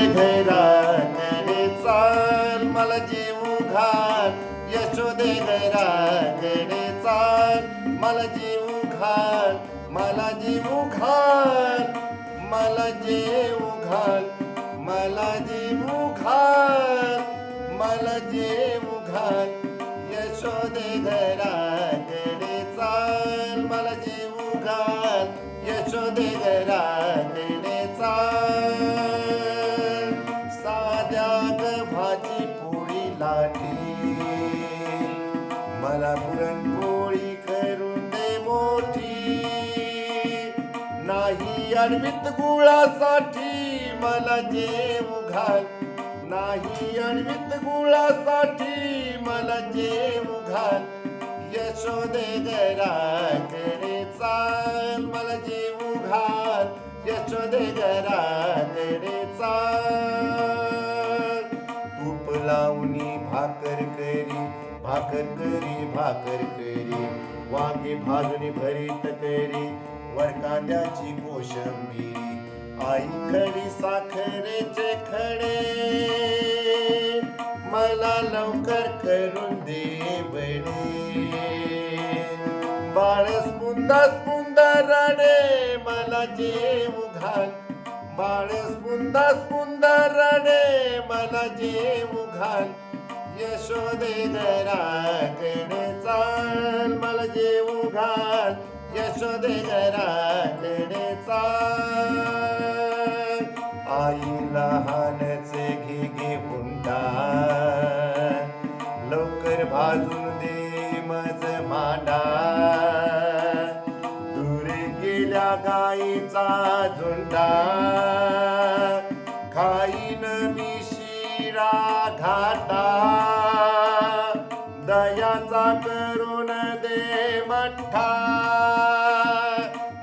घराकडे चाल, मला जीव घाल. यशोदे घराकडे चाल, मला जीव घाल. मला जीव घाल, मला जीव घाल. मला जीव घाल, मला जीव घाल. यशोदे घराकडे चाल, मला जीव घाल. यशोदे घराकडे चाल. साध्या भाजी पोळी लाटी, मला पुरणपोळी करून दे मोठी. नाही अडवीत गुळासाठी, मला जेव घाल. नाही अडवीत गुळासाठी, मला जेव घाल. यशोदे घराकडे चाल, मला जेव घाल. यशोदे घराकडे चाल. तूप लावणी भाकर करी, भाकर करी, भाकर करी. वांगे भाजून भरीत करी, वर कांद्याची कोशिंबीर. आई खडी साखरेचे खडे, मला लवकर करून दे बडे. बाळ स्पुंदा स्पुंदा रडे, मला जेव घाल. बाळ स्पुंदा स्पुंदा रडे, मला जेव घाल. यशोदे घराकडे चाल, मला जेव घाल. यशोदे घराकडे चाल. आई लहानचे घे हुंडा, लवकर भाजून दे मज मांडा. दूर गेल्या गाईचा झुंडा, खाईन मी शिरा घाटा. दयाचा करून दे मठ्ठा,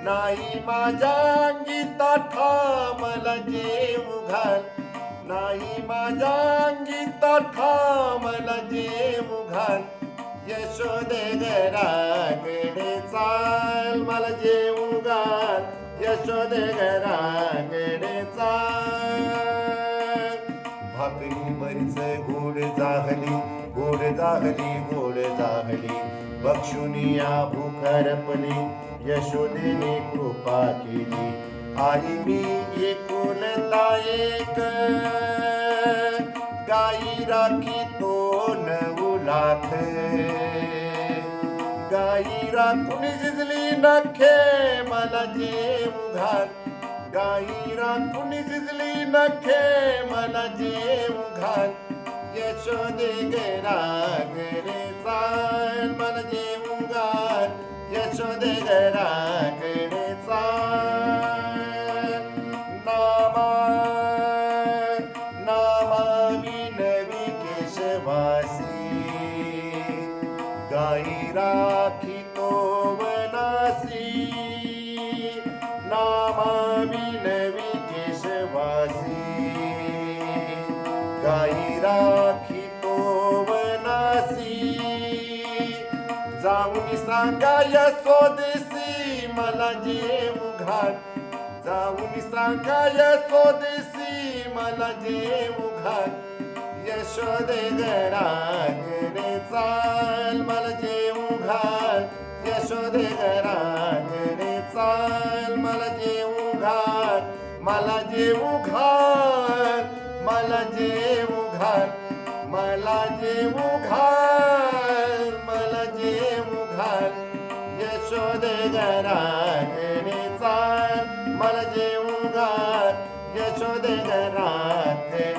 नाही माझ्या अंगी ताठा. मला जेव घाल. नाही माझ्या अंगी ताठा, मला जेव घाल. यशोदे घराकडे चाल, मला जेव घाल. यशोदे घराकडे चाल. भाकरी बरीच गोड झाली, गोड झाली, गोड झाली. बक्षुनिया भूक हरपली, यशोदेने कृपा केली. आई मी एकुलता एक, गाई राखी तो 9 लाख. गाई राखून झिजली नखे, मला जेव घाल. गाई राखून झिजली नखे, मला जेव घाल. यशोदे घराकडे चाल, मला जेव घाल. यशोदे घराकडे चाल. नामावी नवी केशवासी, गाई राखी तो वनासी. नामावी नवी केशवासी, गाई राखी तो वनासी. जाऊन सांगा यशोदेसी, मला जेव घाल. जाऊन सांगा यशोदेसी, मला जेव घाल. यशोदे घराकडे चाल, मला जेव घाल. यशोदे घराकडे चाल, मला जेव घाल. मला जेव घाल, मला जेव घाल. मला जेव घाल, मला जेव घाल. यशोदे घराकडे चाल, मला जेव घाल. यशोदे घराकडे